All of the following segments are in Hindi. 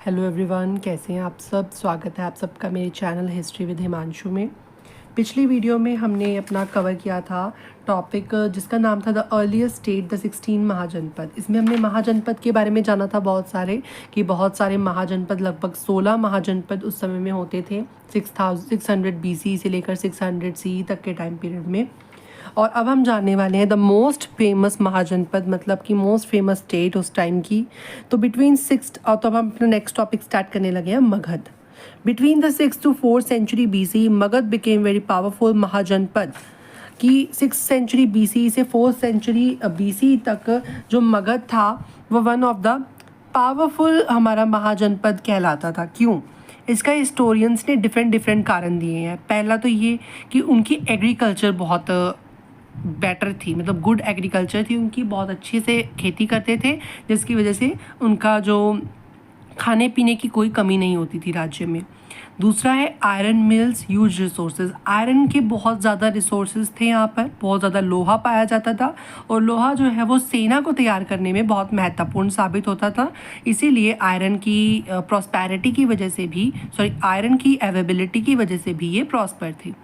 हेलो एवरीवन, कैसे हैं आप सब। स्वागत है आप सबका मेरे चैनल हिस्ट्री विद हिमांशु में। पिछली वीडियो में हमने अपना कवर किया था टॉपिक जिसका नाम था द अर्लीस्ट स्टेट द 16 महाजनपद। इसमें हमने महाजनपद के बारे में जाना था बहुत सारे महाजनपद, लगभग 16 महाजनपद उस समय में होते थे 600 BC से लेकर 600 CE तक के टाइम पीरियड में। और अब हम जानने वाले हैं द मोस्ट फेमस महाजनपद, मतलब कि मोस्ट फेमस स्टेट उस टाइम की। तो बिटवीन और तो अब हम अपना नेक्स्ट टॉपिक स्टार्ट करने लगे हैं Magadh. Between the 6th to 4th century BC Magadh became very powerful mahajanapada. कि 6th century BC से 4th century BC तक जो मगध था वो वन ऑफ द पावरफुल हमारा महाजनपद कहलाता था। क्यों? इसका हिस्टोरियंस ने डिफरेंट कारण दिए हैं। पहला तो ये कि उनकी एग्रीकल्चर बहुत बेटर थी, मतलब गुड एग्रीकल्चर थी उनकी, बहुत अच्छे से खेती करते थे, जिसकी वजह से उनका जो खाने पीने की कोई कमी नहीं होती थी राज्य में। दूसरा है iron mills, huge resources, iron के बहुत ज़्यादा रिसोर्सेज थे यहाँ पर, बहुत ज़्यादा लोहा पाया जाता था और लोहा जो है वो सेना को तैयार करने में बहुत महत्वपूर्ण साबित होता था। इसीलिए आयरन की प्रॉस्पेरिटी की वजह से भी, आयरन की अवेलेबिलिटी की वजह से भी ये प्रॉस्पर थी।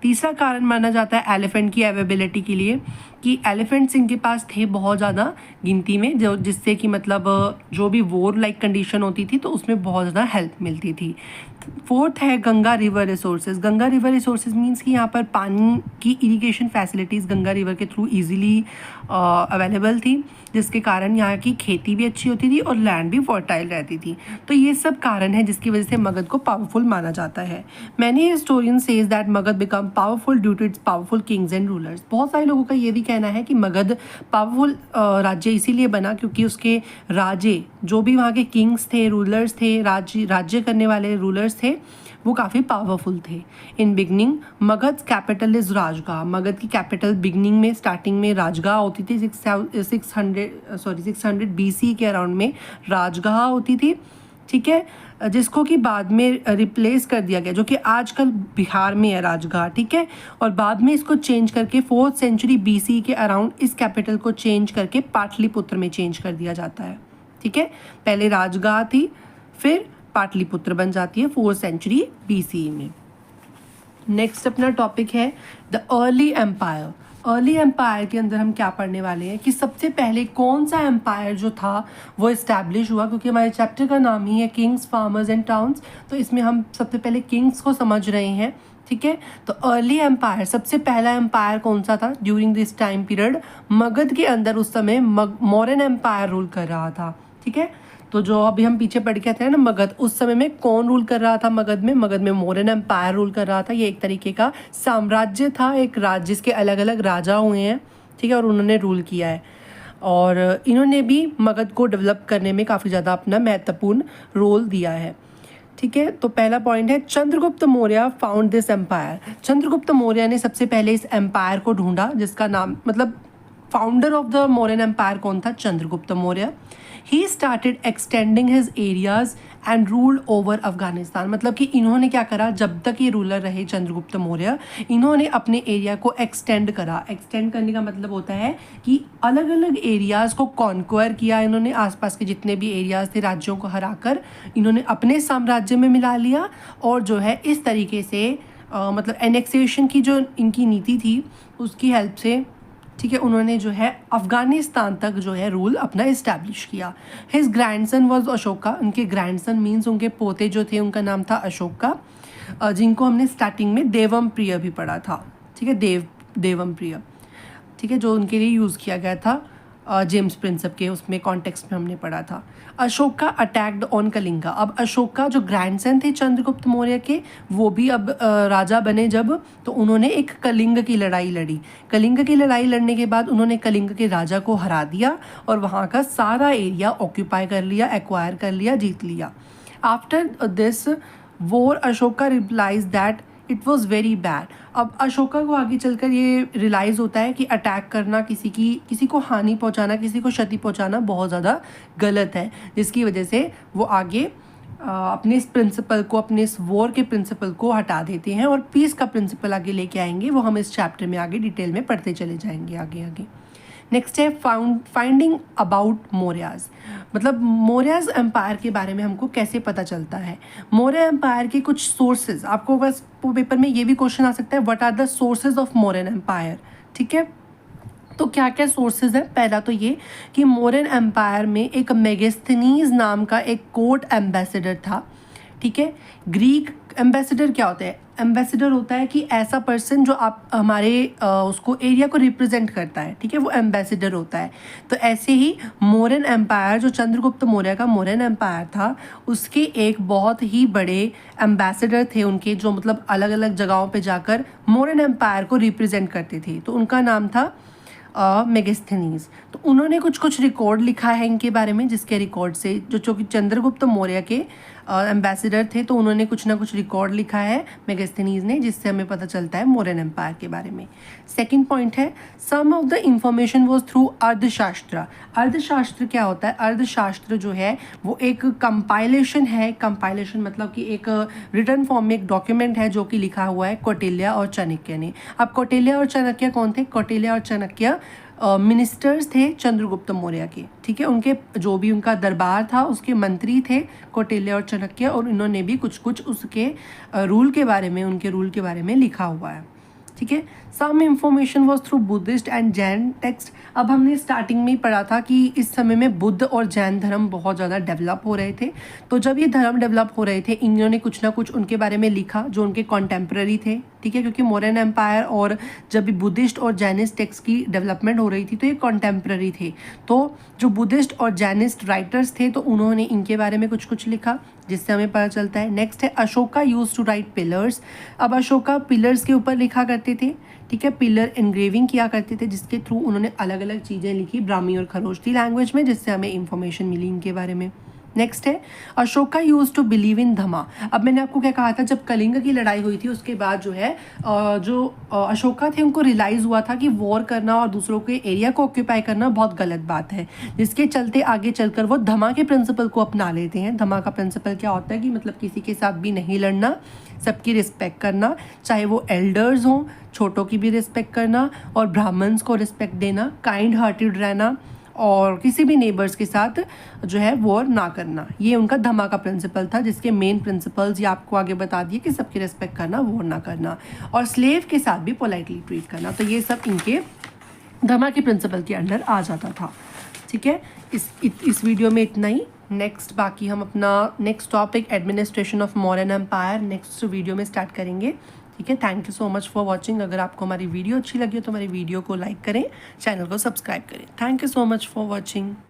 तीसरा कारण माना जाता है एलिफेंट की अवेलेबिलिटी के लिए, कि एलिफेंट्स इनके पास थे बहुत ज़्यादा गिनती में, जो जिससे कि मतलब जो भी वॉर लाइक कंडीशन होती थी तो उसमें बहुत ज़्यादा हेल्प मिलती थी। फोर्थ है Ganga river resources. Ganga river resources means कि यहाँ पर पानी की इरिगेशन फैसिलिटीज़ गंगा रिवर के थ्रू इजीली अवेलेबल थी, जिसके कारण यहाँ की खेती भी अच्छी होती थी और लैंड भी फर्टाइल रहती थी। तो ये सब कारण है जिसकी वजह से मगध को पावरफुल माना जाता है। Many historian says that Magadha become powerful due to its powerful kings and rulers. बहुत सारे लोगों का ये भी कहना है कि मगध पावरफुल राज्य इसीलिए बना क्योंकि उसके राजे, जो भी वहाँ के किंग्स थे, रूलर्स थे, राज्य करने वाले रूलर्स थे, वो काफ़ी पावरफुल थे। In beginning Magadh capital is Rajgaha. Magadh की कैपिटल बिगनिंग में, स्टार्टिंग में राजगाह होती थी। 600 BC के अराउंड में राजगाह होती थी, ठीक है, जिसको कि बाद में रिप्लेस कर दिया गया, जो कि आजकल बिहार में है राजगाह, ठीक है। और बाद में इसको चेंज करके 4th century BC के अराउंड इस कैपिटल को चेंज करके पाटलिपुत्र में चेंज कर दिया जाता है, ठीक है। पहले राजगाह थी, फिर पाटलिपुत्र बन जाती है 4th century BC में। नेक्स्ट अपना टॉपिक है the early empire. Early empire के अंदर हम क्या पढ़ने वाले हैं कि सबसे पहले कौन सा एम्पायर जो था वो इस्टेब्लिश हुआ, क्योंकि हमारे चैप्टर का नाम ही है किंग्स, फार्मर्स एंड टाउन्स, तो इसमें हम सबसे पहले किंग्स को समझ रहे हैं, ठीक है। तो अर्ली एम्पायर, सबसे पहला एम्पायर कौन सा था during this time period? Magadh के अंदर उस समय मौर्यन एम्पायर रूल कर रहा था, ठीक है। तो जो अभी हम पीछे पढ़ के आते हैं ना मगध, उस समय में कौन रूल कर रहा था मगध में मौर्यन एम्पायर रूल कर रहा था। ये एक तरीके का साम्राज्य था, एक राज्य जिसके अलग अलग राजा हुए हैं, ठीक है, और उन्होंने रूल किया है। और इन्होंने भी मगध को डेवलप करने में काफ़ी ज़्यादा अपना महत्वपूर्ण रोल दिया है, ठीक है। तो पहला पॉइंट है Chandragupta Maurya found this empire. Chandragupta Maurya ने सबसे पहले इस एम्पायर को ढूंढा, जिसका नाम, मतलब founder of the Mauryan empire कौन था? Chandragupta Maurya. He started extending his areas and ruled over Afghanistan. मतलब कि इन्होंने क्या करा, जब तक ये रूलर रहे चंद्रगुप्त मौर्य, इन्होंने अपने एरिया को एक्सटेंड करा। एक्सटेंड करने का मतलब होता है कि अलग अलग एरियाज़ को कॉन्क्वायर किया इन्होंने, आसपास के जितने भी एरियाज़ थे राज्यों को हराकर इन्होंने अपने साम्राज्य में मिला लिया। और जो है इस तरीके से मतलब एनेक्सेशन की जो इनकी नीति थी उसकी हेल्प से, ठीक है, उन्होंने जो है अफगानिस्तान तक जो है रूल अपना इस्टेब्लिश किया। His grandson was Ashoka. उनके ग्रैंडसन मीन्स उनके पोते जो थे उनका नाम था अशोका, जिनको हमने स्टार्टिंग में देवम प्रिय भी पढ़ा था, ठीक है, देवम प्रिय, ठीक है, जो उनके लिए यूज़ किया गया था जेम्स प्रिंसेप के उसमें कॉन्टेक्स्ट में हमने पढ़ा था। Ashoka attacked on Kalinga. अब अशोका जो ग्रैंडसन थे चंद्रगुप्त मौर्य के, वो भी अब राजा बने जब, तो उन्होंने एक कलिंग की लड़ाई लड़ी। कलिंग की लड़ाई लड़ने के बाद उन्होंने कलिंग के राजा को हरा दिया और वहाँ का सारा एरिया ऑक्यूपाई कर लिया, एक्वायर कर लिया, जीत लिया। After this war Ashoka realise that it was very bad. अब अशोका को आगे चलकर ये रियलाइज़ होता है कि अटैक करना, किसी को हानि पहुंचाना, किसी को क्षति पहुंचाना बहुत ज़्यादा गलत है, जिसकी वजह से वो आगे अपने इस प्रिंसिपल को, अपने इस वॉर के प्रिंसिपल को हटा देते हैं और पीस का प्रिंसिपल आगे लेके आएंगे। वो हम इस चैप्टर में आगे डिटेल में पढ़ते चले जाएंगे आगे आगे। नेक्स्ट है फाइंडिंग अबाउट मौर्याज, मतलब मौर्याज एम्पायर के बारे में हमको कैसे पता चलता है। मौर्य एम्पायर के कुछ सोर्सेज, आपको बस पेपर में ये भी क्वेश्चन आ सकता है, what are the sources of Mauryan empire. ठीक है, तो क्या क्या सोर्सेज है। पहला तो ये कि मौर्यन एम्पायर में एक मेगास्थनीज नाम का एक कोर्ट एम्बेसडर था। ठीक है, ग्रीक एम्बेसडर क्या होता है, एम्बेसडर होता है कि ऐसा पर्सन जो आप हमारे उसको एरिया को रिप्रेजेंट करता है। ठीक है, वो एम्बेसडर होता है। तो ऐसे ही मौर्यन एम्पायर, जो चंद्रगुप्त मौर्य का मौर्यन एम्पायर था, उसके एक बहुत ही बड़े एम्बेसडर थे उनके, जो मतलब अलग अलग जगहों पे जाकर मौर्यन एम्पायर को रिप्रेजेंट करते थे। तो उनका नाम था मेगास्थनीज। तो उन्होंने कुछ कुछ रिकॉर्ड लिखा है इनके बारे में, जिसके रिकॉर्ड से जो कि चंद्रगुप्त मौर्य के एम्बेसडर थे, तो उन्होंने कुछ ना कुछ रिकॉर्ड लिखा है मेगास्थनीज ने, जिससे हमें पता चलता है मौर्यन एम्पायर के बारे में। सेकंड पॉइंट है some of the information was through Arthashastra. Arthashastra क्या होता है, अर्थशास्त्र जो है वो एक कंपाइलेशन है। कंपाइलेशन मतलब कि एक रिटन फॉर्म में एक डॉक्यूमेंट है जो कि लिखा हुआ है कौटिल्य और चाणक्य ने। अब कौटिल्य और चाणक्य कौन थे, कौटिल्य और चाणक्य मिनिस्टर्स थे चंद्रगुप्त मौर्य के। ठीक है, उनके जो भी उनका दरबार था उसके मंत्री थे कौटिल्य और चाणक्य, और इन्होंने भी कुछ कुछ उसके रूल के बारे में, उनके रूल के बारे में लिखा हुआ है। ठीक है, some information was through Buddhist and Jain text. अब हमने स्टार्टिंग में ही पढ़ा था कि इस समय में बुद्ध और जैन धर्म बहुत ज़्यादा डेवलप हो रहे थे। तो जब ये धर्म डेवलप हो रहे थे, इन्होंने कुछ ना कुछ उनके बारे में लिखा जो उनके कॉन्टेम्प्रेरी थे। ठीक है, क्योंकि मौर्यन एम्पायर और जब भी बुद्धिस्ट और जैनिस्ट टेक्स्ट की डेवलपमेंट हो रही थी तो ये कॉन्टेम्प्रेरी थे। तो जो बुद्धिस्ट और जैनिस्ट राइटर्स थे तो उन्होंने इनके बारे में कुछ कुछ लिखा, जिससे हमें पता चलता है। नेक्स्ट है Ashoka use to write pillars. अब अशोका पिलर्स के ऊपर लिखा करते थे। ठीक है, पिलर एनग्रेविंग किया करते थे, जिसके थ्रू उन्होंने अलग अलग चीज़ें लिखी ब्राह्मी और खरोष्ठी लैंग्वेज में, जिससे हमें इंफॉर्मेशन मिली इनके बारे में। नेक्स्ट है Ashoka use to believe in Dhamma. अब मैंने आपको क्या कहा था, जब कलिंग की लड़ाई हुई थी उसके बाद जो है अशोका थे, उनको रियलाइज़ हुआ था कि वॉर करना और दूसरों के एरिया को ऑक्यूपाई करना बहुत गलत बात है, जिसके चलते आगे चलकर वो धमा के प्रिंसिपल को अपना लेते हैं। धमा का प्रिंसिपल क्या होता है कि मतलब किसी के साथ भी नहीं लड़ना, सबकी रिस्पेक्ट करना, चाहे वो एल्डर्स हों, छोटों की भी रिस्पेक्ट करना, और ब्राह्मण्स को रिस्पेक्ट देना, काइंड हार्टेड रहना, और किसी भी नेबर्स के साथ जो है वॉर ना करना। ये उनका धमा का प्रिंसिपल था, जिसके मेन प्रिंसिपल्स ये आपको आगे बता दिए कि सबकी रिस्पेक्ट करना, वॉर ना करना, और स्लेव के साथ भी पोलाइटली ट्रीट करना। तो ये सब इनके धमा के प्रिंसिपल के अंडर आ जाता था। ठीक है, इस वीडियो में इतना ही। नेक्स्ट बाकी हम अपना next topic administration of Mauryan empire next video में स्टार्ट करेंगे। ठीक है, thank you so much for watching. अगर आपको हमारी वीडियो अच्छी लगी हो तो हमारी वीडियो को लाइक करें, चैनल को सब्सक्राइब करें। Thank you so much for watching.